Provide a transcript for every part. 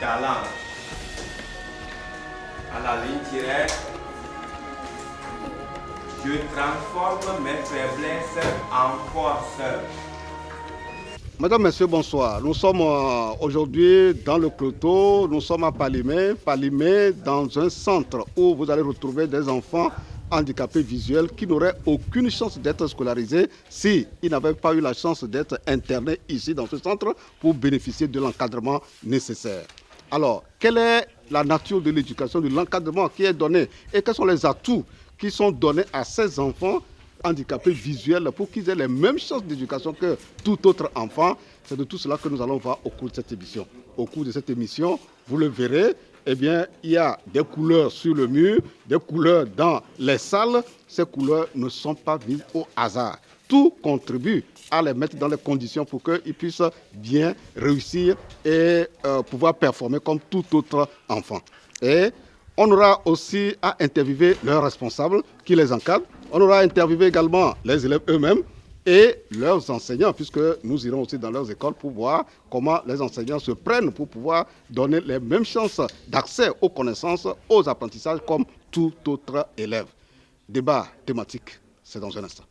challenge. À la ligne directe, je transforme mes faiblesses en force. Mesdames, Messieurs, bonsoir. Nous sommes aujourd'hui dans le Cloto, nous sommes à Palimé. Palimé, dans un centre où vous allez retrouver des enfants handicapés visuels qui n'auraient aucune chance d'être scolarisés s'ils n'avaient pas eu la chance d'être internés ici dans ce centre pour bénéficier de l'encadrement nécessaire. Alors, quelle est la nature de l'éducation, de l'encadrement qui est donné et quels sont les atouts qui sont donnés à ces enfants handicapés visuels pour qu'ils aient les mêmes chances d'éducation que tout autre enfant? C'est de tout cela que nous allons voir au cours de cette émission. Au cours de cette émission, vous le verrez, eh bien, il y a des couleurs sur le mur, des couleurs dans les salles. Ces couleurs ne sont pas mises au hasard. Tout contribue à les mettre dans les conditions pour qu'ils puissent bien réussir et pouvoir performer comme tout autre enfant. Et on aura aussi à interviewer leurs responsables qui les encadrent. On aura à interviewer également les élèves eux-mêmes et leurs enseignants, puisque nous irons aussi dans leurs écoles pour voir comment les enseignants se prennent pour pouvoir donner les mêmes chances d'accès aux connaissances, aux apprentissages comme tout autre élève. Débat thématique, c'est dans un instant.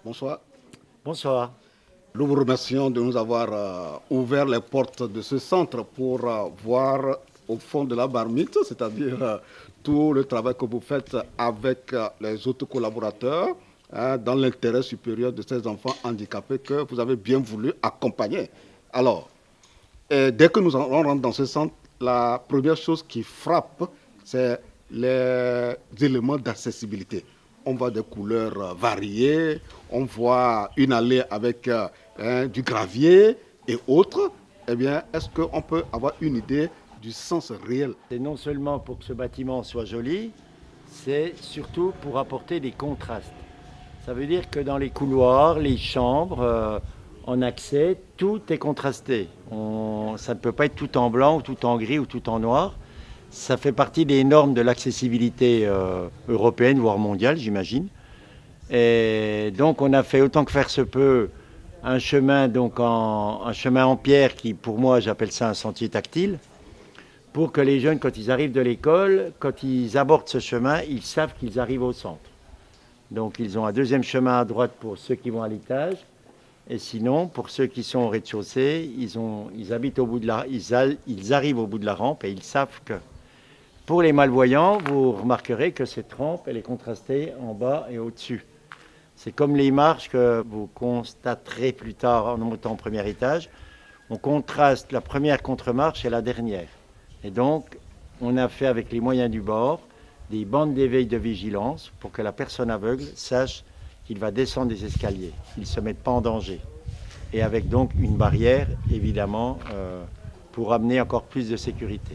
Bonsoir. Bonsoir. Nous vous remercions de nous avoir ouvert les portes de ce centre pour voir au fond de la marmite, c'est-à-dire tout le travail que vous faites avec les autres collaborateurs dans l'intérêt supérieur de ces enfants handicapés que vous avez bien voulu accompagner. Alors, dès que nous rentrons dans ce centre, la première chose qui frappe, c'est les éléments d'accessibilité. On voit des couleurs variées, on voit une allée avec du gravier et autres. Eh bien, est-ce qu'on peut avoir une idée du sens réel? C'est non seulement pour que ce bâtiment soit joli, c'est surtout pour apporter des contrastes. Ça veut dire que dans les couloirs, les chambres, en accès, tout est contrasté. Ça ne peut pas être tout en blanc, ou tout en gris ou tout en noir. Ça fait partie des normes de l'accessibilité européenne, voire mondiale, j'imagine. Et donc, on a fait autant que faire se peut un chemin en pierre qui, pour moi, j'appelle ça un sentier tactile, pour que les jeunes, quand ils arrivent de l'école, quand ils abordent ce chemin, ils savent qu'ils arrivent au centre. Donc, ils ont un deuxième chemin à droite pour ceux qui vont à l'étage. Et sinon, pour ceux qui sont au rez-de-chaussée, ils arrivent au bout de la rampe et ils savent que. Pour les malvoyants, vous remarquerez que cette rampe, elle est contrastée en bas et au-dessus. C'est comme les marches que vous constaterez plus tard en montant au premier étage. On contraste la première contre-marche et la dernière. Et donc, on a fait avec les moyens du bord des bandes d'éveil de vigilance pour que la personne aveugle sache qu'il va descendre des escaliers, qu'il ne se mette pas en danger. Et avec donc une barrière, évidemment, pour amener encore plus de sécurité.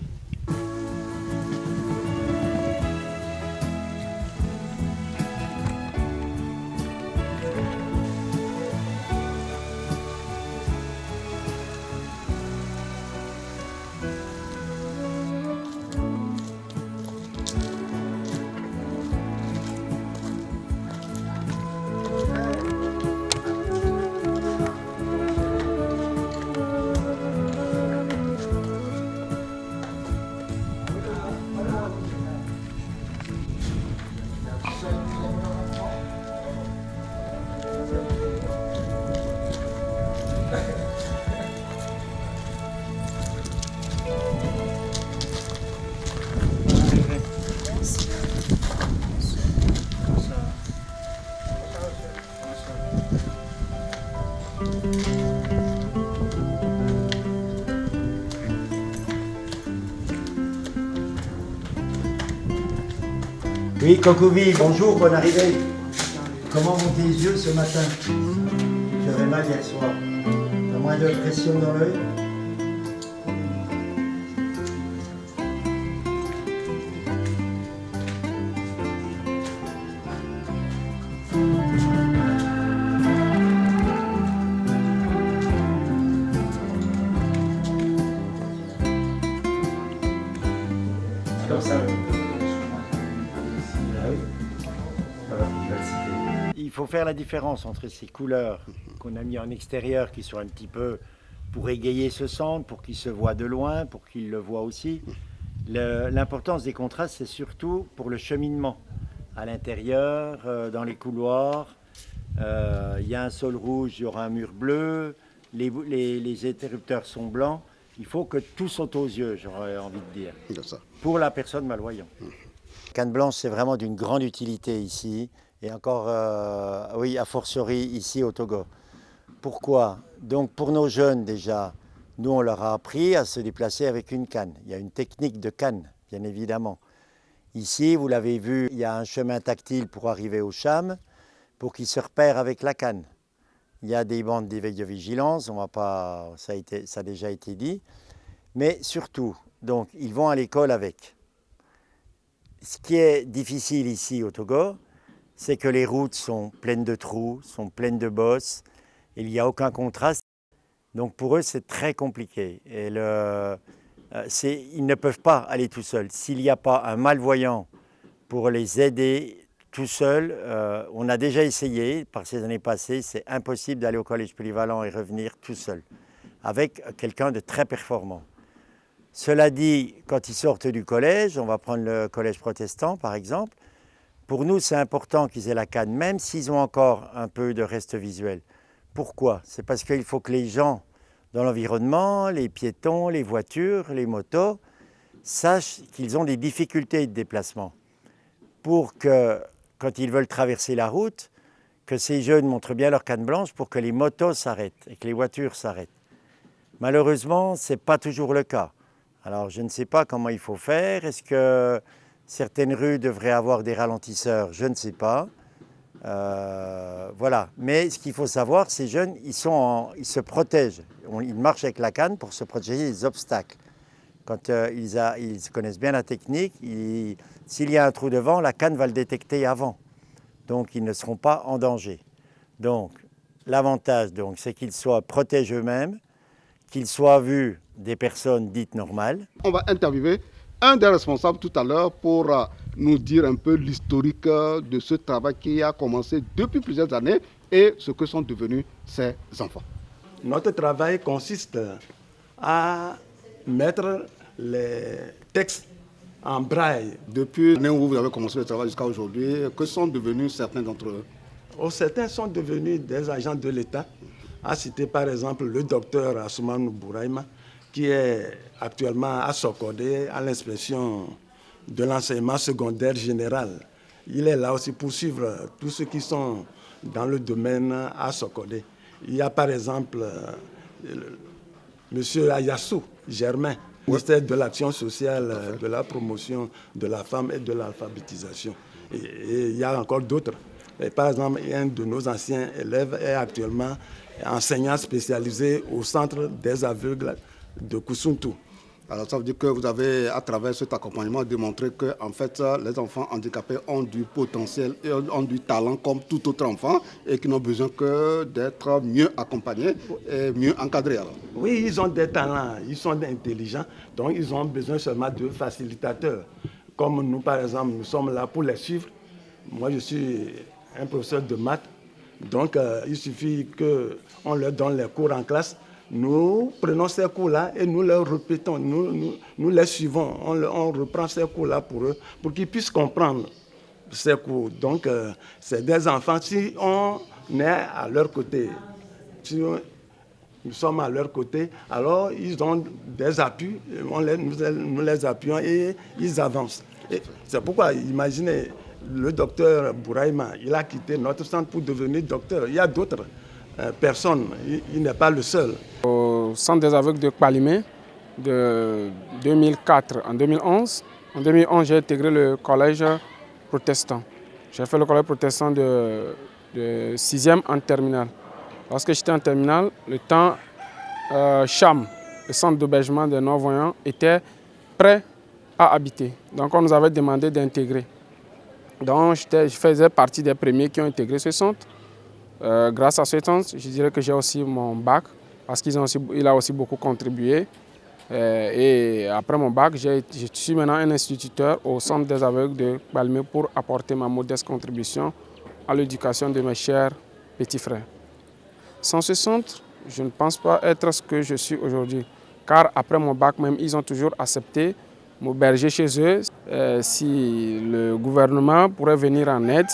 Oui, Cocouvi, bonjour, bonne arrivée. Comment vont tes yeux ce matin? J'avais mal hier soir. T'as moins de pression dans l'œil? Comme ça. faut faire la différence entre ces couleurs qu'on a mis en extérieur, qui sont un petit peu pour égayer ce centre, pour qu'il se voit de loin, pour qu'il le voit aussi. L'importance des contrastes, c'est surtout pour le cheminement. À l'intérieur, dans les couloirs, il y a un sol rouge, il y aura un mur bleu, les interrupteurs sont blancs. Il faut que tout saute aux yeux, j'aurais envie de dire, pour la personne malvoyante. La canne blanche, c'est vraiment d'une grande utilité ici, et encore, oui, a fortiori ici au Togo. Pourquoi? Donc pour nos jeunes déjà, nous on leur a appris à se déplacer avec une canne. Il y a une technique de canne, bien évidemment. Ici, vous l'avez vu, il y a un chemin tactile pour arriver au cham, pour qu'ils se repèrent avec la canne. Il y a des bandes d'éveil de vigilance, on va pas, ça a déjà été dit. Mais surtout, donc, ils vont à l'école avec. Ce qui est difficile ici au Togo, c'est que les routes sont pleines de trous, sont pleines de bosses, il n'y a aucun contraste. Donc pour eux, c'est très compliqué. Et ils ne peuvent pas aller tout seuls. S'il n'y a pas un malvoyant pour les aider tout seuls, on a déjà essayé par ces années passées, c'est impossible d'aller au collège polyvalent et revenir tout seul, avec quelqu'un de très performant. Cela dit, quand ils sortent du collège, on va prendre le collège protestant par exemple, pour nous c'est important qu'ils aient la canne, même s'ils ont encore un peu de reste visuel. Pourquoi? C'est parce qu'il faut que les gens dans l'environnement, les piétons, les voitures, les motos, sachent qu'ils ont des difficultés de déplacement. Pour que, quand ils veulent traverser la route, que ces jeunes montrent bien leur canne blanche pour que les motos s'arrêtent et que les voitures s'arrêtent. Malheureusement, ce n'est pas toujours le cas. Alors je ne sais pas comment il faut faire. Est-ce que certaines rues devraient avoir des ralentisseurs? Je ne sais pas. Voilà. Mais ce qu'il faut savoir, ces jeunes, ils se protègent. Ils marchent avec la canne pour se protéger des obstacles. Quand ils connaissent bien la technique, s'il y a un trou devant, la canne va le détecter avant. Donc ils ne seront pas en danger. Donc l'avantage, c'est qu'ils soient protégés eux-mêmes, qu'ils soient vus des personnes dites normales. On va interviewer un des responsables tout à l'heure pour nous dire un peu l'historique de ce travail qui a commencé depuis plusieurs années et ce que sont devenus ces enfants. Notre travail consiste à mettre les textes en braille. Depuis l'année où vous avez commencé le travail jusqu'à aujourd'hui, que sont devenus certains d'entre eux? Certains sont devenus des agents de l'État. À citer par exemple le docteur Assoumani Bouraïma, qui est actuellement à Sokodé, à l'inspection de l'enseignement secondaire général. Il est là aussi pour suivre tous ceux qui sont dans le domaine à Sokodé. Il y a par exemple M. Ayassou Germain, ministère de l'Action sociale, de la promotion de la femme et de l'alphabétisation. Et il y a encore d'autres. Par exemple, un de nos anciens élèves est actuellement enseignant spécialisé au centre des aveugles de Koussountou. Alors ça veut dire que vous avez, à travers cet accompagnement, démontré que en fait, les enfants handicapés ont du potentiel et ont du talent comme tout autre enfant et qui n'ont besoin que d'être mieux accompagnés et mieux encadrés. Alors. Oui, ils ont des talents, ils sont intelligents, donc ils ont besoin seulement de facilitateurs. Comme nous, par exemple, nous sommes là pour les suivre. Moi, je suis un professeur de maths, donc il suffit qu'on leur donne les cours en classe. Nous prenons ces cours-là et nous les répétons, nous les suivons, on reprend ces cours-là pour eux, pour qu'ils puissent comprendre ces cours. Donc, c'est des enfants, si on est à leur côté, si nous sommes à leur côté, alors ils ont des appuis, nous les appuyons et ils avancent. C'est pourquoi, imaginez, le docteur Bouraïma, il a quitté notre centre pour devenir docteur. Il y a d'autres personnes, il n'est pas le seul. Au centre des aveugles de Kpalimé, de 2004 en 2011. En 2011, j'ai intégré le collège protestant. J'ai fait le collège protestant de 6e en terminale. Lorsque j'étais en terminale, le temps CHAM, le centre d'hébergement des non-voyants, était prêt à habiter. Donc on nous avait demandé d'intégrer. Donc je faisais partie des premiers qui ont intégré ce centre. Grâce à ce centre, je dirais que j'ai aussi mon bac, parce qu'il a aussi beaucoup contribué. Et après mon bac, je suis maintenant un instituteur au centre des aveugles de Kpalimé pour apporter ma modeste contribution à l'éducation de mes chers petits frères. Sans ce centre, je ne pense pas être ce que je suis aujourd'hui. Car après mon bac même, ils ont toujours accepté m'héberger chez eux. Si le gouvernement pourrait venir en aide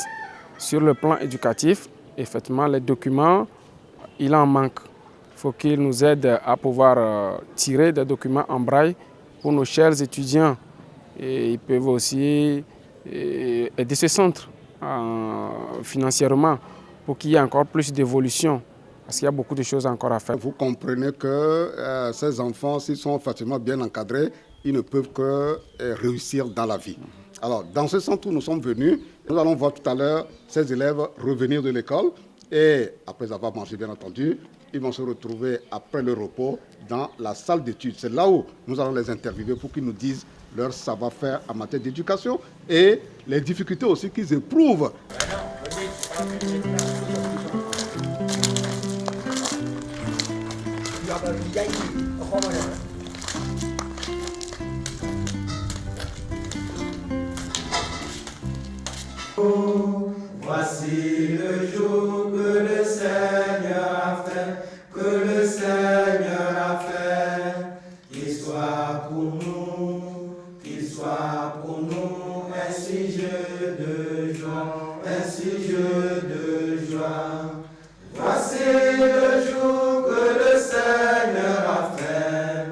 sur le plan éducatif, effectivement, les documents, il en manque. Il faut qu'ils nous aident à pouvoir tirer des documents en braille pour nos chers étudiants. Et ils peuvent aussi aider ce centre financièrement pour qu'il y ait encore plus d'évolution. Parce qu'il y a beaucoup de choses encore à faire. Vous comprenez que ces enfants, s'ils sont facilement bien encadrés, ils ne peuvent que réussir dans la vie. Alors, dans ce centre où nous sommes venus, nous allons voir tout à l'heure ces élèves revenir de l'école et, après avoir mangé bien entendu, ils vont se retrouver après le repos dans la salle d'études. C'est là où nous allons les interviewer pour qu'ils nous disent leur savoir-faire en matière d'éducation et les difficultés aussi qu'ils éprouvent. Voici le jour que le Seigneur a fait, que le Seigneur a fait. Qu'il soit pour nous un sujet de joie, un sujet de joie. Voici le jour que le Seigneur a fait,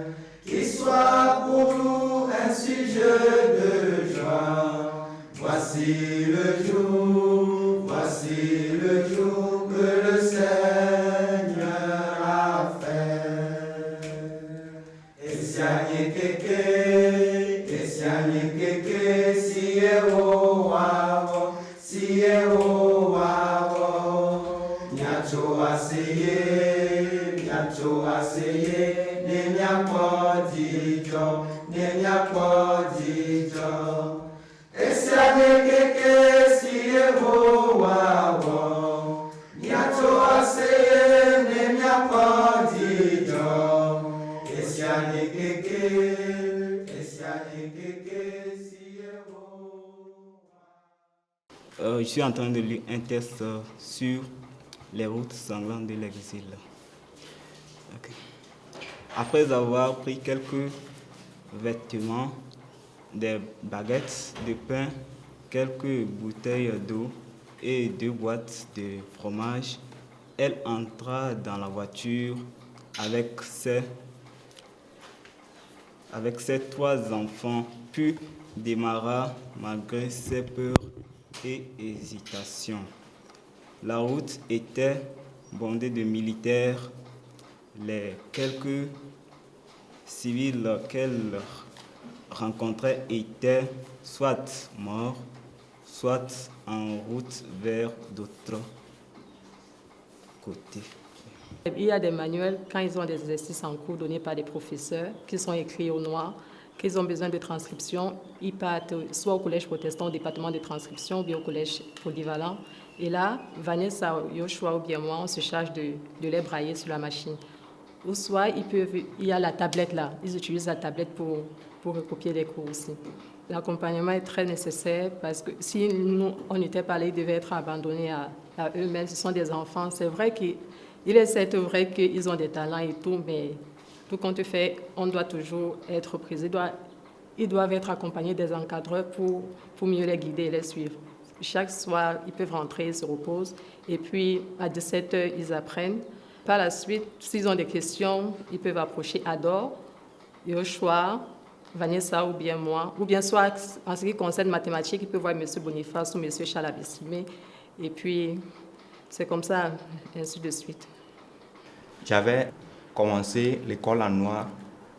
qu'il soit pour nous un sujet de joie. Voici le jour que le Seigneur a fait. Esianye keke, siye o wabo, nyacho aseye, ne miakpo dijo. Esianye keke, siye o wabo, nyacho aseye, ne miakpo dijo. Esianye keke, siye o. Je suis en train de lire un texte sur les routes sanglantes de l'exil. Okay. Après avoir pris quelques vêtements, des baguettes de pain, quelques bouteilles d'eau et 2 boîtes de fromage, elle entra dans la voiture avec ses 3 enfants, puis démarra malgré ses peurs et hésitations. La route était bondée de militaires. Les quelques civils qu'elle rencontrait étaient soit morts, soit en route vers d'autres côtés. Il y a des manuels, quand ils ont des exercices en cours donnés par des professeurs, qui sont écrits au noir, qu'ils ont besoin de transcription, ils partent soit au collège protestant, au département de transcription, ou bien au collège polyvalent. Et là, Vanessa, Yoshua ou bien moi, on se charge de les brailler sur la machine. Ou soit, il y a la tablette là, ils utilisent la tablette pour recopier les cours aussi. L'accompagnement est très nécessaire parce que si nous, on n'était pas là, ils devaient être abandonnés à eux-mêmes. Ce sont des enfants. C'est vrai qu'il est certes vrai qu'ils ont des talents et tout, mais tout compte fait, on doit toujours être pris. Ils doivent être accompagnés des encadreurs pour mieux les guider et les suivre. Chaque soir, ils peuvent rentrer, ils se reposent. Et puis, à 17h, ils apprennent. Par la suite, s'ils ont des questions, ils peuvent approcher Ador, Yoshua, Vanessa ou bien moi. Ou bien soit, en ce qui concerne mathématiques, ils peuvent voir M. Boniface ou M. Chalabessimé. Et puis, c'est comme ça, ainsi de suite. J'avais commencé l'école en noir,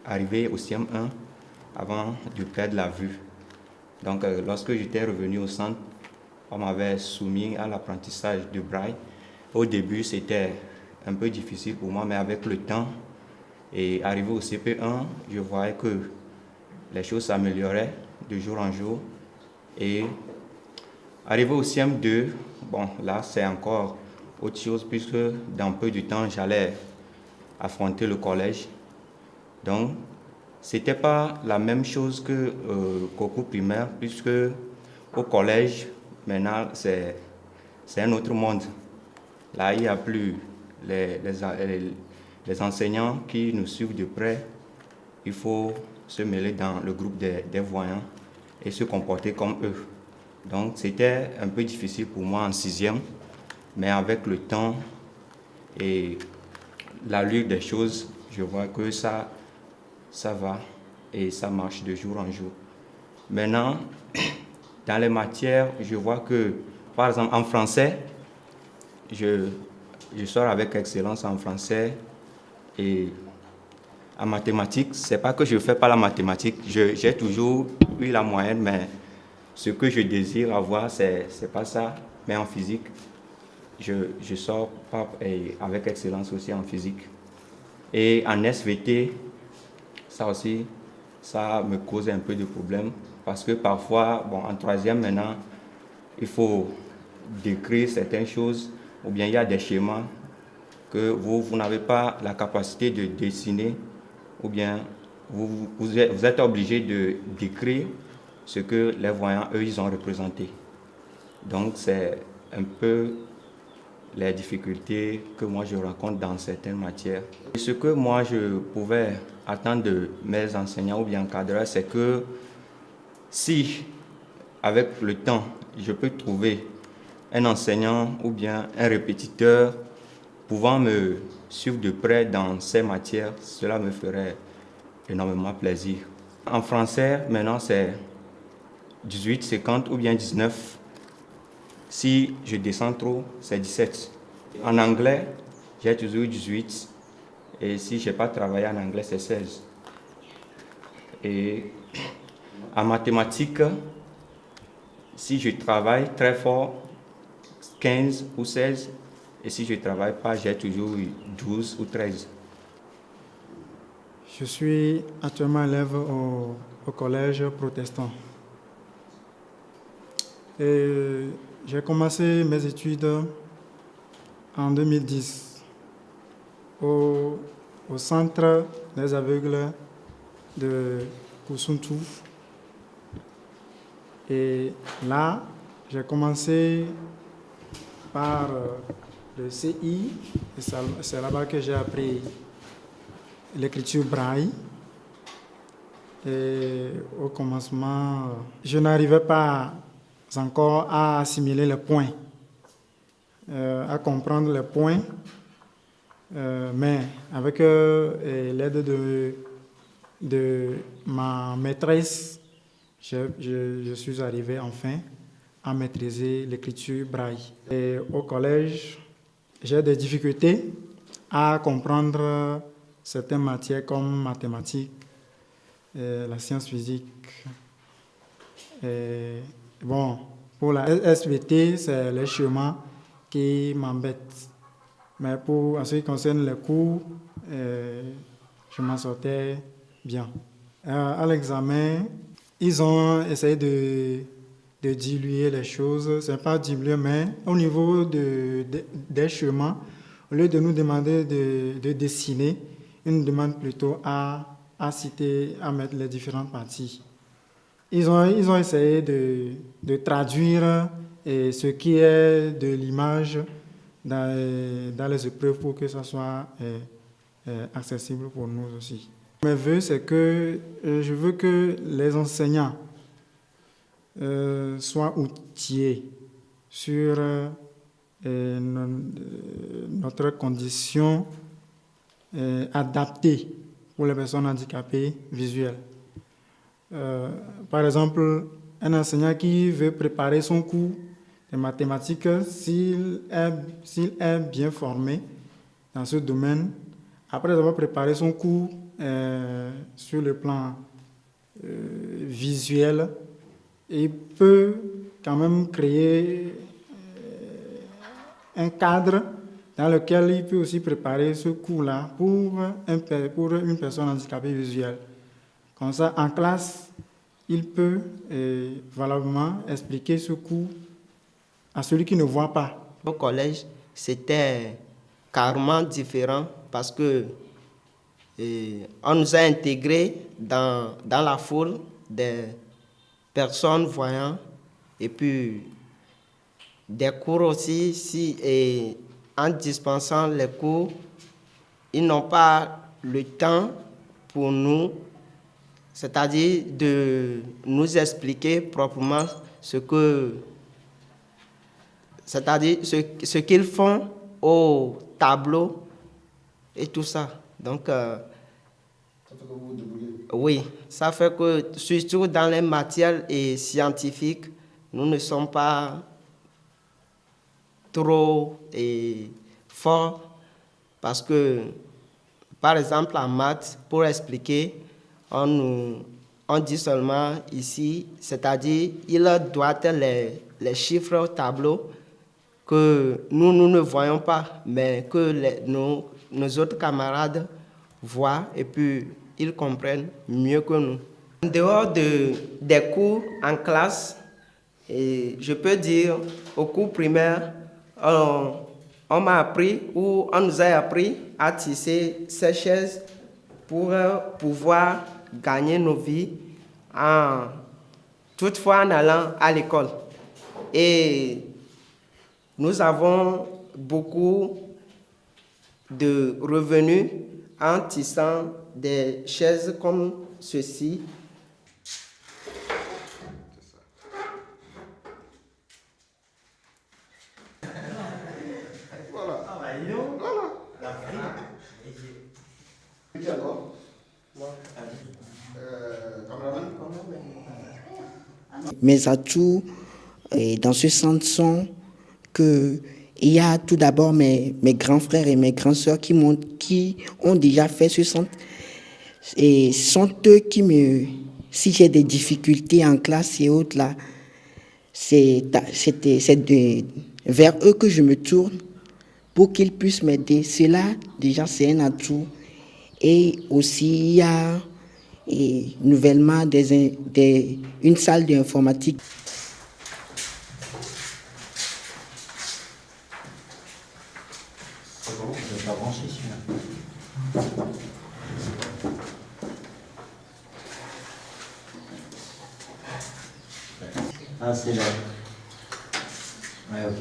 arrivé au CM1, avant de perdre la vue. Donc, lorsque j'étais revenu au centre, on m'avait soumis à l'apprentissage de braille. Au début, c'était un peu difficile pour moi, mais avec le temps et arrivé au CP1, je voyais que les choses s'amélioraient de jour en jour. Et arrivé au CM2, bon, là, c'est encore autre chose, puisque dans peu de temps, j'allais affronter le collège. Donc, ce n'était pas la même chose qu'au cours primaire, puisque au collège, maintenant, c'est c'est un autre monde. Là, il n'y a plus les enseignants qui nous suivent de près. Il faut se mêler dans le groupe des voyants et se comporter comme eux. Donc, c'était un peu difficile pour moi en 6e, mais avec le temps et l'allure des choses, je vois que ça va et ça marche de jour en jour. Maintenant, dans les matières, je vois que, par exemple, en français, je sors avec excellence en français. Et en mathématiques, c'est pas que je ne fais pas la mathématique, j'ai toujours eu la moyenne, mais ce que je désire avoir, c'est pas ça. Mais en physique, je sors pas avec excellence aussi en physique. Et en SVT, ça aussi, ça me cause un peu de problème parce que parfois, bon, en 3e maintenant, il faut décrire certaines choses ou bien il y a des schémas que vous n'avez pas la capacité de dessiner ou bien vous êtes obligé de décrire ce que les voyants, eux, ils ont représenté. Donc, c'est un peu les difficultés que moi je rencontre dans certaines matières. Et ce que moi je pouvais attendre de mes enseignants ou bien encadreurs, c'est que si, avec le temps, je peux trouver un enseignant ou bien un répétiteur pouvant me suivre de près dans ces matières, cela me ferait énormément plaisir. En français, maintenant, c'est 18, 50 ou bien 19. Si je descends trop, c'est 17. En anglais, j'ai toujours eu 18. Et si je n'ai pas travaillé en anglais, c'est 16. Et en mathématiques, si je travaille très fort, 15 ou 16. Et si je ne travaille pas, j'ai toujours eu 12 ou 13. Je suis actuellement élève au collège protestant. Et j'ai commencé mes études en 2010 au centre des aveugles de Koussountou. Et là, j'ai commencé par le CI, et c'est là-bas que j'ai appris l'écriture braille. Et au commencement, je n'arrivais pas encore à assimiler les points, à comprendre les points, mais avec l'aide de ma maîtresse, je suis arrivé enfin à maîtriser l'écriture braille. Et au collège, j'ai des difficultés à comprendre certaines matières comme mathématiques, la science physique. Et bon, pour la SVT, c'est les schémas qui m'embêtent. Mais en ce qui concerne les cours, je m'en sortais bien. À l'examen, ils ont essayé de diluer les choses. Ce n'est pas diluer, mais au niveau des chemins, au lieu de nous demander de dessiner, ils nous demandent plutôt à citer, à mettre les différentes parties. Ils ont essayé de traduire ce qui est de l'image dans les épreuves pour que ça soit accessible pour nous aussi. Mes vœux, c'est que je veux que les enseignants soient outillés sur notre condition adaptée pour les personnes handicapées visuelles. Par exemple, un enseignant qui veut préparer son cours de mathématiques, s'il est bien formé dans ce domaine, après avoir préparé son cours sur le plan visuel, il peut quand même créer un cadre dans lequel il peut aussi préparer ce cours-là pour une personne handicapée visuelle. Comme ça, en classe, il peut valablement expliquer ce cours à celui qui ne voit pas. Au collège, c'était carrément différent parce que on nous a intégrés dans la foule des personnes voyantes et puis des cours aussi, et en dispensant les cours, ils n'ont pas le temps pour nous, c'est-à-dire de nous expliquer proprement ce qu'ils font au tableau et tout ça. Donc, oui, ça fait que, surtout dans les matières scientifiques, nous ne sommes pas trop forts parce que, par exemple, en maths, pour expliquer, on dit seulement ici, c'est-à-dire, il doit être les chiffres au tableau que nous ne voyons pas, mais que nos autres camarades voient et puis ils comprennent mieux que nous. En dehors des cours en classe, et je peux dire au cours primaire, on m'a appris ou on nous a appris à tisser ces chaises pour pouvoir gagner nos vies toutefois en allant à l'école. Et nous avons beaucoup de revenus en tissant des chaises comme ceci. Mes atouts dans ce centre sont qu'il y a tout d'abord mes grands frères et mes grandes sœurs qui ont déjà fait ce centre. Et ce sont eux si j'ai des difficultés en classe et autres là, c'est vers eux que je me tourne pour qu'ils puissent m'aider. Cela, déjà, c'est un atout. Et aussi, il y a nouvellement une salle d'informatique. Ah, c'est là. Ouais, ok.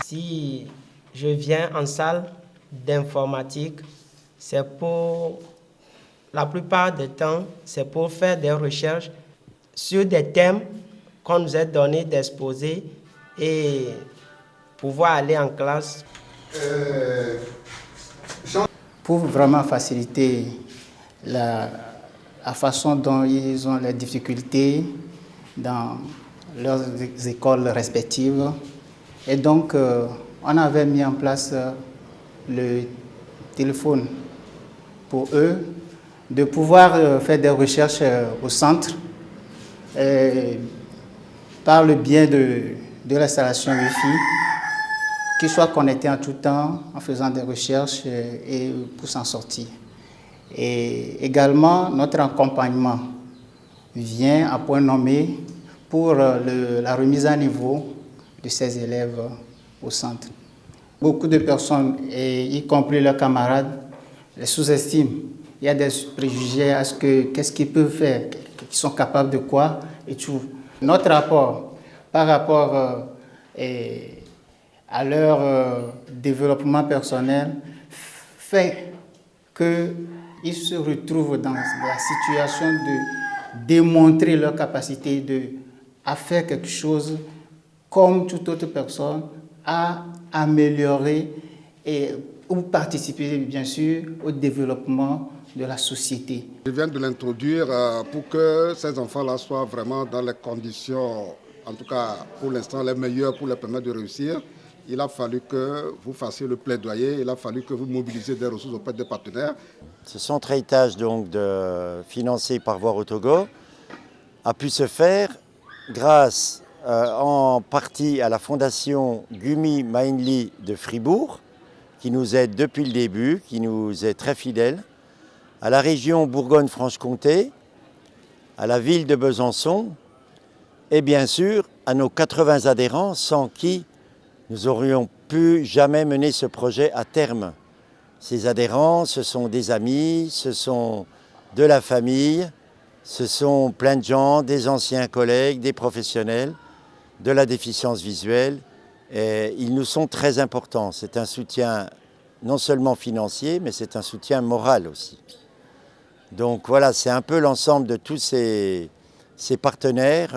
Si je viens en salle d'informatique, c'est pour, la plupart du temps, c'est pour faire des recherches sur des thèmes qu'on nous a donné d'exposer et pouvoir aller en classe. Pour vraiment faciliter la façon dont ils ont les difficultés dans leurs écoles respectives. Et donc, on avait mis en place le téléphone pour eux, de pouvoir faire des recherches au centre par le biais de l'installation Wi-Fi, qu'ils soient connectés en tout temps en faisant des recherches et pour s'en sortir. Et également, notre accompagnement vient à point nommé pour la remise à niveau de ces élèves au centre. Beaucoup de personnes, y compris leurs camarades, les sous-estiment. Il y a des préjugés à qu'est-ce qu'ils peuvent faire, qu'ils sont capables de quoi et tout. Notre rapport par rapport à leur développement personnel fait qu'ils se retrouvent dans la situation de démontrer leur capacité à faire quelque chose comme toute autre personne, à améliorer ou participer bien sûr au développement de la société. Je viens de l'introduire pour que ces enfants-là soient vraiment dans les conditions, en tout cas pour l'instant les meilleures pour les permettre de réussir. Il a fallu que vous fassiez le plaidoyer, il a fallu que vous mobilisiez des ressources auprès des partenaires. Ce centre héritage donc financé par Voir au Togo a pu se faire grâce en partie à la fondation Gumi Mainli de Fribourg, qui nous aide depuis le début, qui nous est très fidèle, à la région Bourgogne-Franche-Comté, à la ville de Besançon, et bien sûr à nos 80 adhérents sans qui nous n'aurions pu jamais mener ce projet à terme. Ces adhérents, ce sont des amis, ce sont de la famille, ce sont plein de gens, des anciens collègues, des professionnels de la déficience visuelle. Et ils nous sont très importants. C'est un soutien non seulement financier, mais c'est un soutien moral aussi. Donc voilà, c'est un peu l'ensemble de tous ces partenaires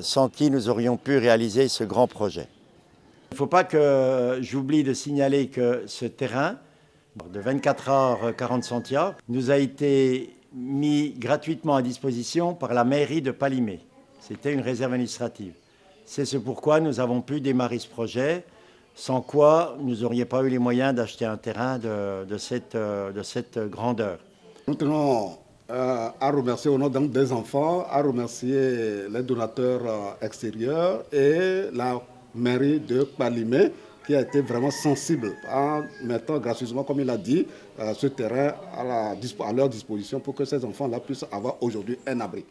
sans qui nous aurions pu réaliser ce grand projet. Il ne faut pas que j'oublie de signaler que ce terrain de 24h40 Santiago nous a été mis gratuitement à disposition par la mairie de Palimé. C'était une réserve administrative. C'est ce pourquoi nous avons pu démarrer ce projet, sans quoi nous n'aurions pas eu les moyens d'acheter un terrain de cette grandeur. Nous tenons à remercier au nom des enfants, à remercier les donateurs extérieurs et la mairie de Palimé qui a été vraiment sensible en mettant gracieusement, comme il a dit, ce terrain à leur disposition pour que ces enfants-là puissent avoir aujourd'hui un abri.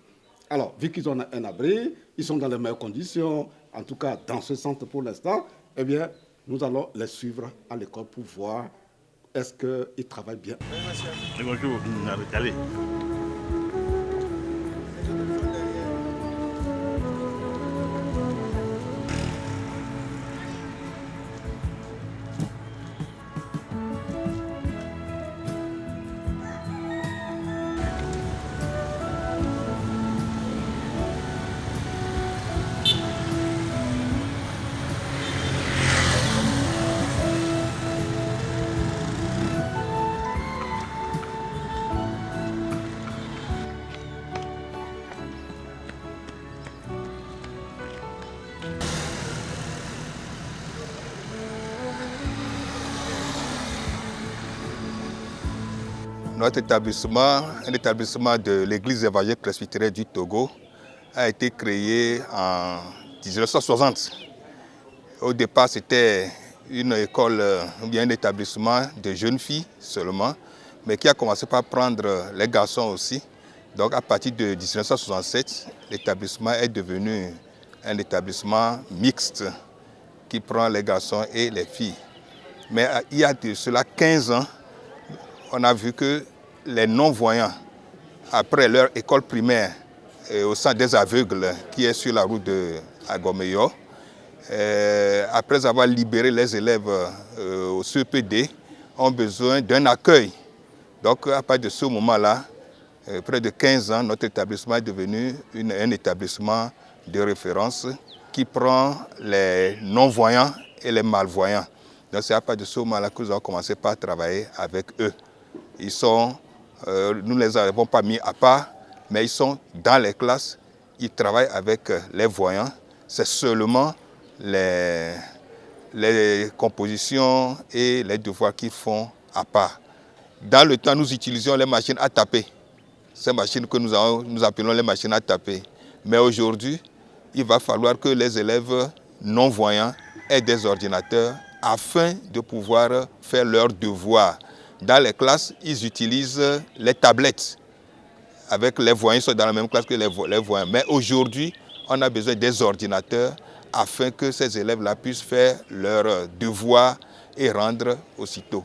Alors, vu qu'ils ont un abri, ils sont dans les meilleures conditions, en tout cas dans ce centre pour l'instant, eh bien, nous allons les suivre à l'école pour voir est-ce qu'ils travaillent bien. Oui, monsieur. Bonjour, allez. Notre établissement, un établissement de l'Église évangélique presbytérienne du Togo, a été créé en 1960. Au départ, c'était une école ou bien un établissement de jeunes filles seulement, mais qui a commencé par prendre les garçons aussi. Donc à partir de 1967, l'établissement est devenu un établissement mixte qui prend les garçons et les filles. Mais il y a de cela 15 ans, on a vu que les non-voyants, après leur école primaire au centre des aveugles qui est sur la route de Agomeyo, après avoir libéré les élèves au CEPD, ont besoin d'un accueil. Donc à partir de ce moment-là, près de 15 ans, notre établissement est devenu un établissement de référence qui prend les non-voyants et les malvoyants. Donc c'est à partir de ce moment-là que nous avons commencé par travailler avec eux. Ils sont, nous ne les avons pas mis à part, mais ils sont dans les classes, ils travaillent avec les voyants. C'est seulement les compositions et les devoirs qu'ils font à part. Dans le temps, nous utilisions les machines à taper. Ces machines que nous appelons les machines à taper. Mais aujourd'hui, il va falloir que les élèves non-voyants aient des ordinateurs afin de pouvoir faire leurs devoirs. Dans les classes, ils utilisent les tablettes. Avec les voyants, ils sont dans la même classe que les voyants. Mais aujourd'hui, on a besoin des ordinateurs afin que ces élèves-là puissent faire leurs devoirs et rendre aussitôt.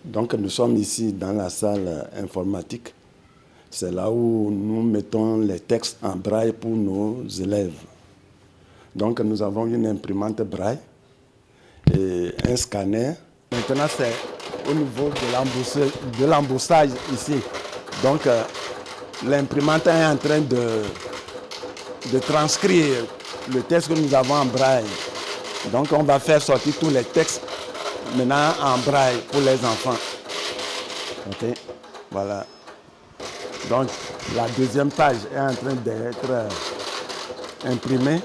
Donc nous sommes ici dans la salle informatique. C'est là où nous mettons les textes en braille pour nos élèves. Donc nous avons une imprimante braille et un scanner. Maintenant c'est au niveau de l'embossage ici. Donc l'imprimante est en train de transcrire le texte que nous avons en braille. Donc on va faire sortir tous les textes maintenant en braille pour les enfants. Ok, voilà. Donc la deuxième page est en train d'être imprimée.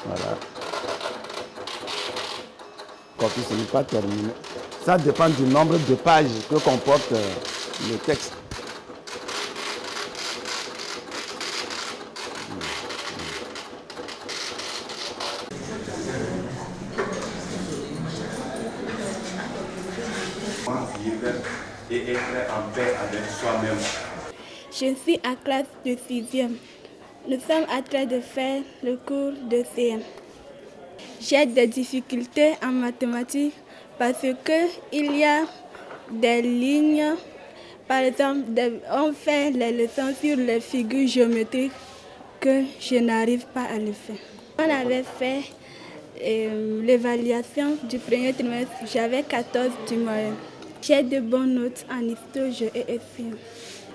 Voilà. Copie, ce n'est pas terminé. Ça dépend du nombre de pages que comporte le texte. Je vais et être en paix avec soi-même. Je suis en classe de 6e. Nous sommes en train de faire le cours de CM. J'ai des difficultés en mathématiques parce qu'il y a des lignes. Par exemple, on fait les leçons sur les figures géométriques que je n'arrive pas à le faire. On avait fait l'évaluation du premier trimestre, j'avais 14 du moyen. J'ai de bonnes notes en histoire, géo et SVT.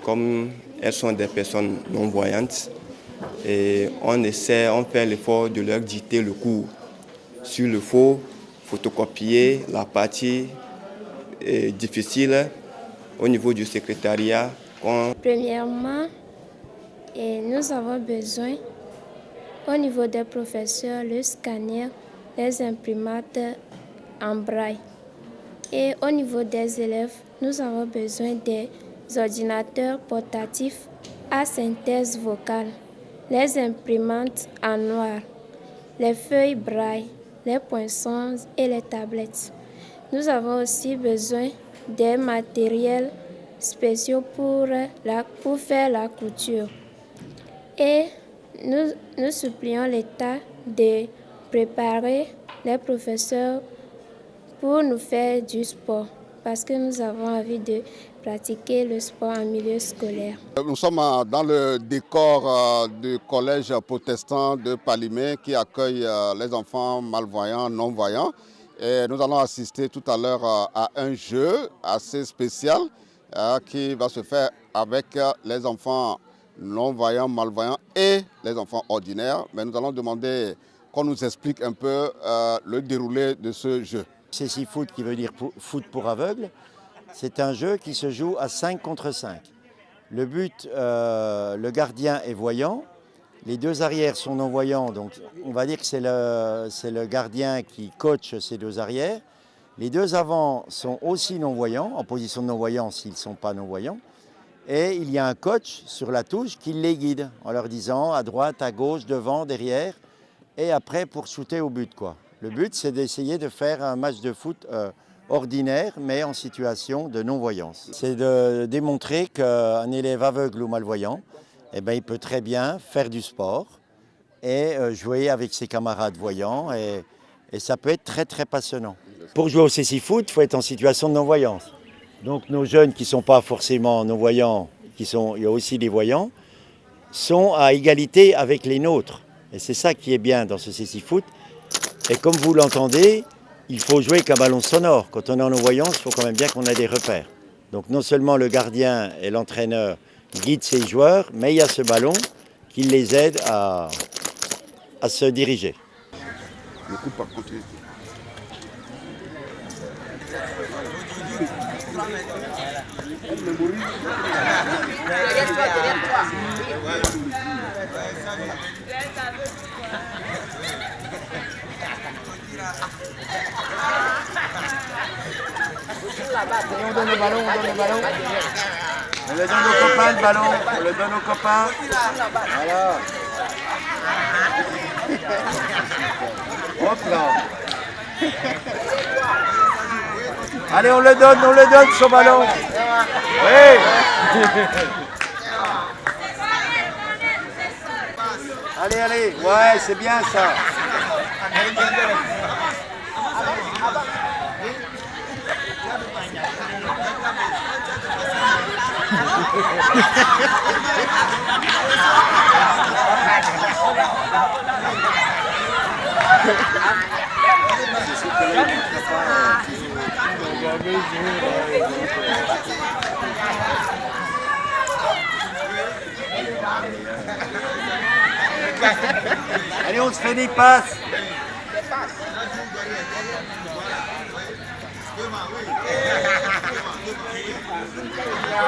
Comme elles sont des personnes non-voyantes, et on fait l'effort de leur dicter le cours. Sur le faux, photocopier la partie difficile au niveau du secrétariat. Premièrement, nous avons besoin, au niveau des professeurs, le scanner, les imprimantes en braille. Et au niveau des élèves, nous avons besoin des ordinateurs portatifs à synthèse vocale, les imprimantes en noir, les feuilles braille, les poinçons et les tablettes. Nous avons aussi besoin des matériels spéciaux pour faire la couture. Et nous supplions l'État de préparer les professeurs pour nous faire du sport, parce que nous avons envie de pratiquer le sport en milieu scolaire. Nous sommes dans le décor du collège protestant de Palimé qui accueille les enfants malvoyants, non-voyants. Et nous allons assister tout à l'heure à un jeu assez spécial qui va se faire avec les enfants non-voyants, malvoyants et les enfants ordinaires. Mais nous allons demander qu'on nous explique un peu le déroulé de ce jeu. Cécifoot, qui veut dire foot pour aveugles, c'est un jeu qui se joue à 5 contre 5. Le but, le gardien est voyant, les deux arrières sont non-voyants, donc on va dire que c'est le gardien qui coach ces deux arrières. Les deux avants sont aussi non-voyants, en position de non-voyant s'ils ne sont pas non-voyants. Et il y a un coach sur la touche qui les guide en leur disant à droite, à gauche, devant, derrière, et après pour shooter au but, quoi. Le but, c'est d'essayer de faire un match de foot ordinaire, mais en situation de non-voyance. C'est de démontrer qu'un élève aveugle ou malvoyant, eh ben, il peut très bien faire du sport et jouer avec ses camarades voyants, et ça peut être très très passionnant. Pour jouer au Cécifoot, il faut être en situation de non-voyance. Donc nos jeunes qui ne sont pas forcément non-voyants, il y a aussi des voyants, sont à égalité avec les nôtres. Et c'est ça qui est bien dans ce Cécifoot. Et comme vous l'entendez, il faut jouer qu'un ballon sonore. Quand on est en non-voyance, il faut quand même bien qu'on ait des repères. Donc non seulement le gardien et l'entraîneur guident ses joueurs, mais il y a ce ballon qui les aide à se diriger. Le coup par contre. On donne le ballon, on donne le ballon. On le donne aux copains le ballon, on le donne aux copains. Voilà. Hop là. Allez, on le donne son ballon. Oui. Allez, ouais, c'est bien ça. Allez, on se fait des passes.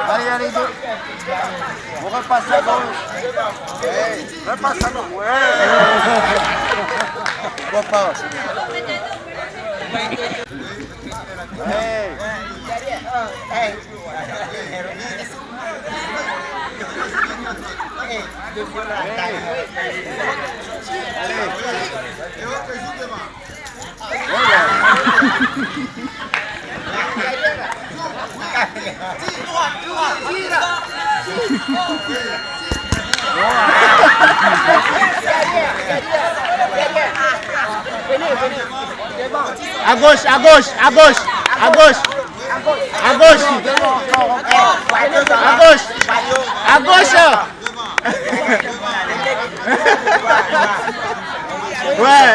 Allez, deux. On repasse à gauche. Repasse à gauche. Ouais. Repasse. À gauche, à gauche, à gauche, à gauche, à gauche, à gauche, à gauche. Ouais.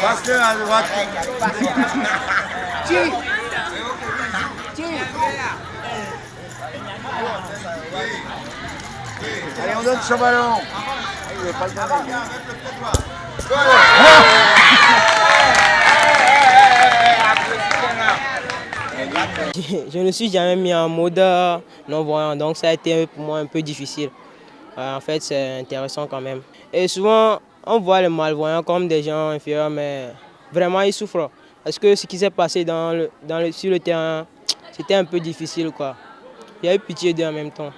Passe-le à droite. Allez, on donne ce ballon. Il veut pas le donner. Je ne suis jamais mis en mode non-voyant, donc ça a été pour moi un peu difficile. En fait, c'est intéressant quand même. Et souvent, on voit les malvoyants comme des gens inférieurs, mais vraiment, ils souffrent. Parce que ce qui s'est passé sur le terrain, c'était un peu difficile, quoi. Il y a eu pitié d'eux en même temps.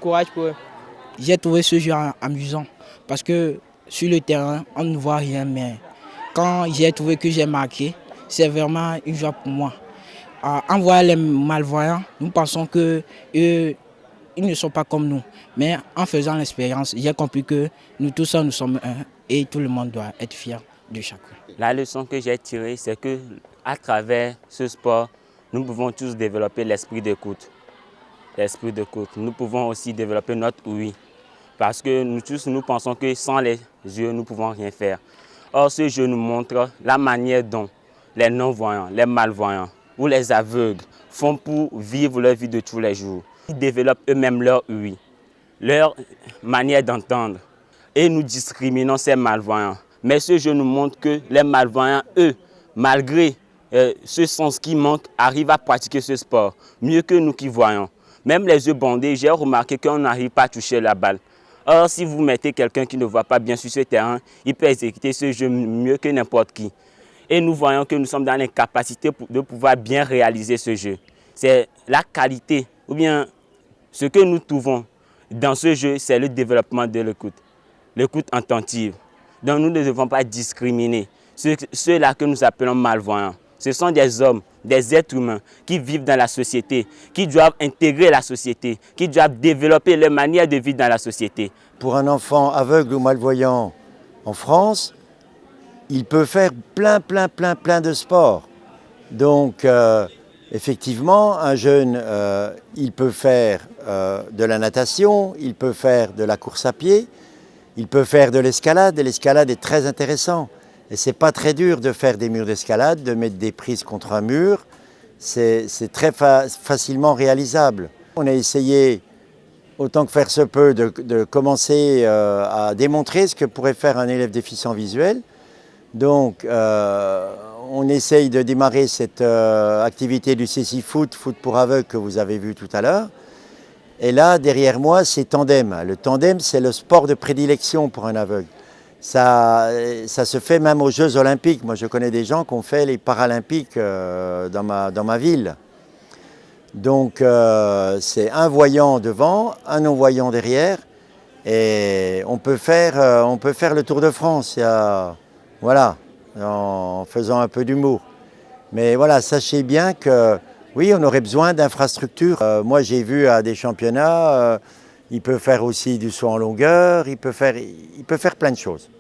Courage pour eux. J'ai trouvé ce jeu amusant parce que sur le terrain, on ne voit rien, mais quand j'ai trouvé que j'ai marqué, c'est vraiment une joie pour moi. En voyant les malvoyants, nous pensons qu'ils ne sont pas comme nous. Mais en faisant l'expérience, j'ai compris que nous tous, nous sommes un et tout le monde doit être fier de chacun. La leçon que j'ai tirée, c'est que à travers ce sport, nous pouvons tous développer l'esprit d'écoute. L'esprit d'écoute. Nous pouvons aussi développer notre oui. Parce que nous tous, nous pensons que sans les yeux, nous ne pouvons rien faire. Or, ce jeu nous montre la manière dont les non-voyants, les malvoyants ou les aveugles font pour vivre leur vie de tous les jours. Ils développent eux-mêmes leur oui, leur manière d'entendre. Et nous discriminons ces malvoyants. Mais ce jeu nous montre que les malvoyants, eux, malgré ce sens qui manque, arrivent à pratiquer ce sport mieux que nous qui voyons. Même les yeux bandés, j'ai remarqué qu'on n'arrive pas à toucher la balle. Or, si vous mettez quelqu'un qui ne voit pas bien sur ce terrain, il peut exécuter ce jeu mieux que n'importe qui. Et nous voyons que nous sommes dans l'incapacité de pouvoir bien réaliser ce jeu. C'est la qualité, ou bien ce que nous trouvons dans ce jeu, c'est le développement de l'écoute. L'écoute attentive. Donc nous ne devons pas discriminer ceux-là que nous appelons malvoyants. Ce sont des hommes, des êtres humains qui vivent dans la société, qui doivent intégrer la société, qui doivent développer leur manière de vivre dans la société. Pour un enfant aveugle ou malvoyant en France, il peut faire plein de sports. Donc, effectivement, un jeune, il peut faire de la natation, il peut faire de la course à pied, il peut faire de l'escalade, et l'escalade est très intéressant. Et c'est pas très dur de faire des murs d'escalade, de mettre des prises contre un mur. C'est très facilement réalisable. On a essayé, autant que faire se peut, de commencer à démontrer ce que pourrait faire un élève déficient visuel. Donc, on essaye de démarrer cette activité du CC Foot, foot pour aveugles, que vous avez vu tout à l'heure. Et là, derrière moi, c'est tandem. Le tandem, c'est le sport de prédilection pour un aveugle. Ça se fait même aux Jeux Olympiques. Moi, je connais des gens qui ont fait les Paralympiques dans ma ville. Donc, c'est un voyant devant, un non-voyant derrière. Et on peut faire le Tour de France, voilà, en faisant un peu d'humour. Mais voilà, sachez bien que, oui, on aurait besoin d'infrastructures. Moi, j'ai vu à des championnats, il peut faire aussi du saut en longueur, il peut faire plein de choses.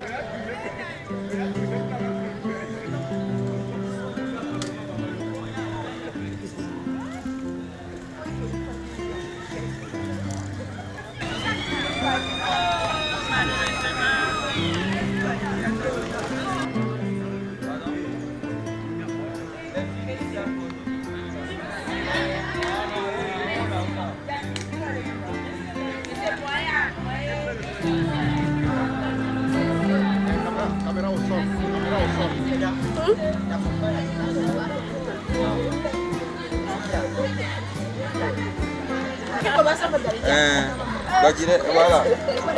Voilà,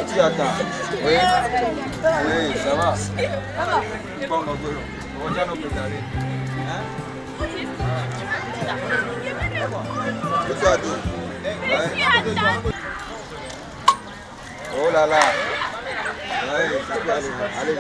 tu attends. Oui, oui, ça va. Bon, on va nous préparer. Oh là là. Oui, ça peut aller. Allez.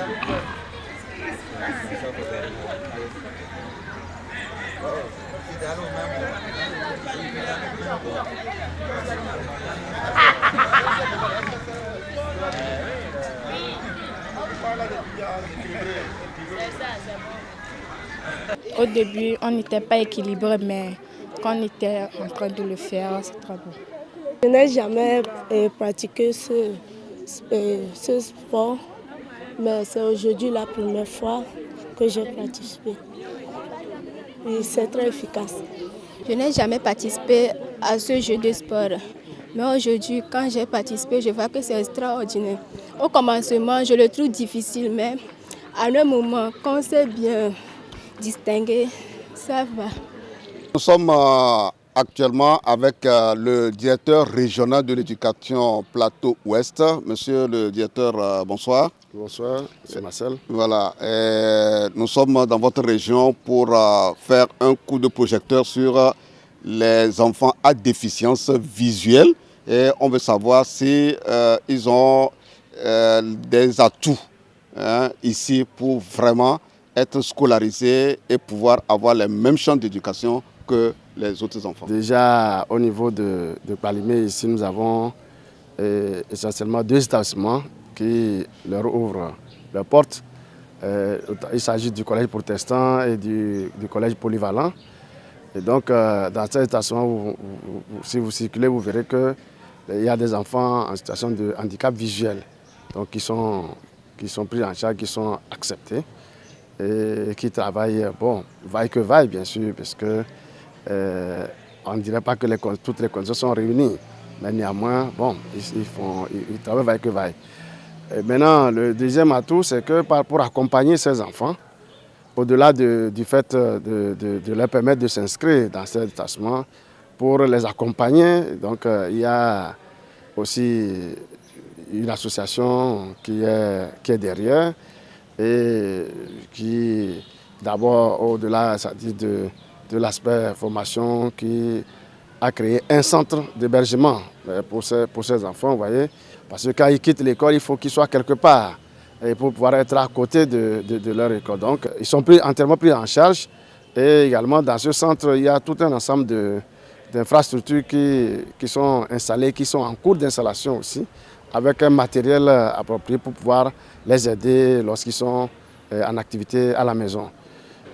Au début, on n'était pas équilibré, mais quand on était en train de le faire, c'est très bon. Je n'ai jamais pratiqué ce sport, mais c'est aujourd'hui la première fois que j'ai participé. Et c'est très efficace. Je n'ai jamais participé à ce jeu de sport, mais aujourd'hui, quand j'ai participé, je vois que c'est extraordinaire. Au commencement, je le trouve difficile, mais à un moment, quand on sait bien distinguer, ça va. Nous sommes actuellement avec le directeur régional de l'éducation Plateau Ouest. Monsieur le directeur, bonsoir. Bonsoir, c'est Marcel. Voilà, nous sommes dans votre région pour faire un coup de projecteur sur les enfants à déficience visuelle. Et on veut savoir si ils ont des atouts ici pour vraiment être scolarisés et pouvoir avoir les mêmes chances d'éducation que les autres enfants. Déjà, au niveau de Palimé, ici, nous avons essentiellement 2 établissements qui leur ouvrent leurs portes. Il s'agit du collège protestant et du collège polyvalent. Et donc, dans cet établissement, si vous circulez, vous verrez qu'il y a des enfants en situation de handicap visuel, donc qui sont pris en charge, qui sont acceptés et qui travaillent, bon, vaille que vaille, bien sûr, parce que on ne dirait pas que toutes les conditions sont réunies, mais néanmoins, bon, ils travaillent vaille que vaille. Et maintenant, le deuxième atout, c'est que pour accompagner ces enfants, au-delà du fait de leur permettre de s'inscrire dans cet établissement, pour les accompagner, donc il y a aussi une association qui est derrière et qui, d'abord, au-delà de l'aspect formation, qui a créé un centre d'hébergement pour ces enfants, vous voyez, parce que quand ils quittent l'école, il faut qu'ils soient quelque part et pour pouvoir être à côté de leur école. Donc, ils sont entièrement pris en charge et également dans ce centre, il y a tout un ensemble d'infrastructures qui sont installées, qui sont en cours d'installation aussi, avec un matériel approprié pour pouvoir les aider lorsqu'ils sont en activité à la maison.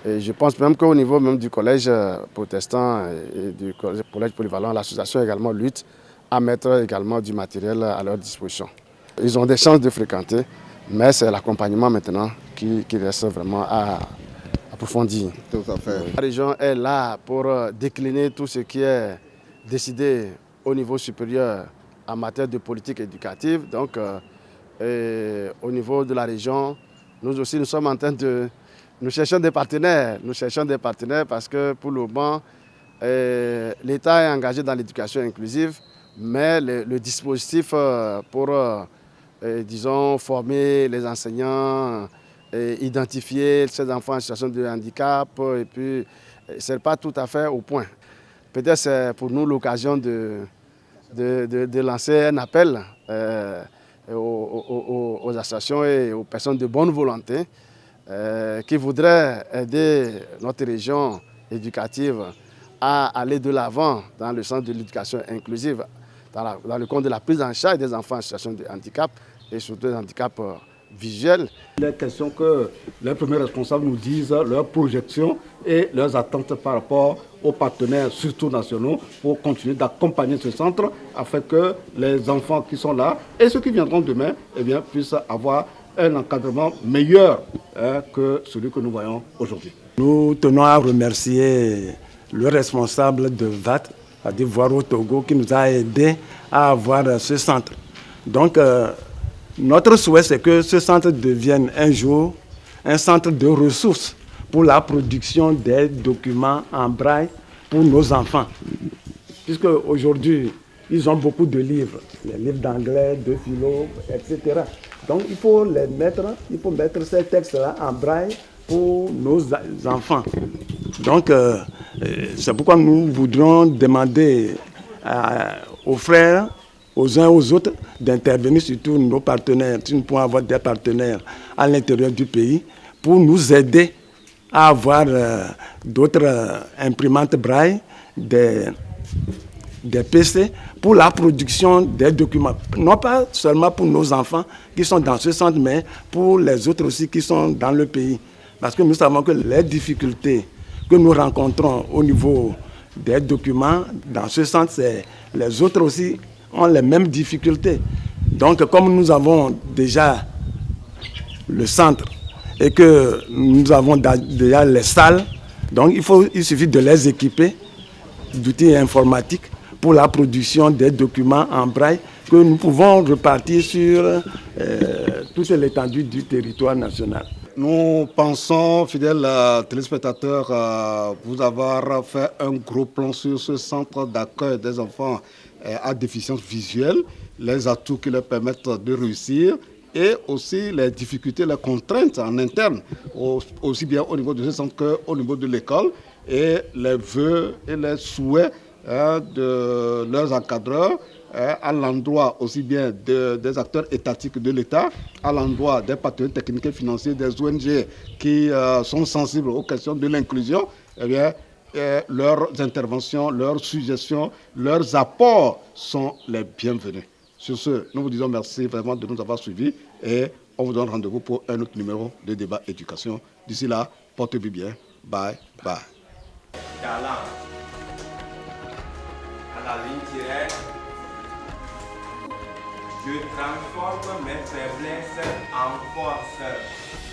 Et je pense même qu'au niveau même du collège protestant et du collège polyvalent, l'association également lutte à mettre également du matériel à leur disposition. Ils ont des chances de fréquenter, mais c'est l'accompagnement maintenant qui reste vraiment à approfondir. Tout à fait. La région est là pour décliner tout ce qui est décidé au niveau supérieur en matière de politique éducative. Donc, au niveau de la région, nous aussi, nous sommes en train de... Nous cherchons des partenaires. Nous cherchons des partenaires parce que pour le moment, l'État est engagé dans l'éducation inclusive, mais le dispositif pour, disons, former les enseignants, identifier ces enfants en situation de handicap, et puis, ce n'est pas tout à fait au point. Peut-être c'est pour nous l'occasion de lancer un appel aux associations et aux personnes de bonne volonté qui voudraient aider notre région éducative à aller de l'avant dans le sens de l'éducation inclusive, dans le cadre de la prise en charge des enfants en situation de handicap et surtout des handicaps visuels. Il est question que les premiers responsables nous disent leurs projections et leurs attentes par rapport aux partenaires, surtout nationaux, pour continuer d'accompagner ce centre afin que les enfants qui sont là et ceux qui viendront demain puissent avoir un encadrement meilleur que celui que nous voyons aujourd'hui. Nous tenons à remercier le responsable de VAT, c'est-à-dire Voir au Togo, qui nous a aidés à avoir ce centre. Donc, notre souhait, c'est que ce centre devienne un jour un centre de ressources pour la production des documents en braille pour nos enfants. Puisque aujourd'hui, ils ont beaucoup de livres, les livres d'anglais, de philo, etc. Donc il faut mettre ces textes-là en braille pour nos enfants. Donc c'est pourquoi nous voudrons demander aux frères, aux uns aux autres, d'intervenir, surtout nos partenaires, si nous pouvons avoir des partenaires à l'intérieur du pays, pour nous aider à avoir d'autres imprimantes braille, des PC, pour la production des documents. Non pas seulement pour nos enfants qui sont dans ce centre, mais pour les autres aussi qui sont dans le pays. Parce que nous savons que les difficultés que nous rencontrons au niveau des documents dans ce centre, les autres aussi ont les mêmes difficultés. Donc, comme nous avons déjà le centre et que nous avons déjà les salles, donc il suffit de les équiper d'outils informatiques pour la production des documents en braille que nous pouvons repartir sur toute l'étendue du territoire national. Nous pensons, fidèles téléspectateurs, vous avoir fait un gros plan sur ce centre d'accueil des enfants à déficience visuelle, les atouts qui leur permettent de réussir et aussi les difficultés, les contraintes en interne, aussi bien au niveau de ce centre qu'au niveau de l'école, et les vœux et les souhaits de leurs encadreurs à l'endroit aussi bien des acteurs étatiques de l'État, à l'endroit des partenaires techniques et financiers, des ONG qui sont sensibles aux questions de l'inclusion. Eh bien, leurs interventions, leurs suggestions, leurs apports sont les bienvenus. Sur ce, nous vous disons merci vraiment de nous avoir suivis et on vous donne rendez-vous pour un autre numéro de débat éducation. D'ici là, portez-vous bien. Bye, bye. Talent. À la ligne tirée, je transforme mes faiblesses en force.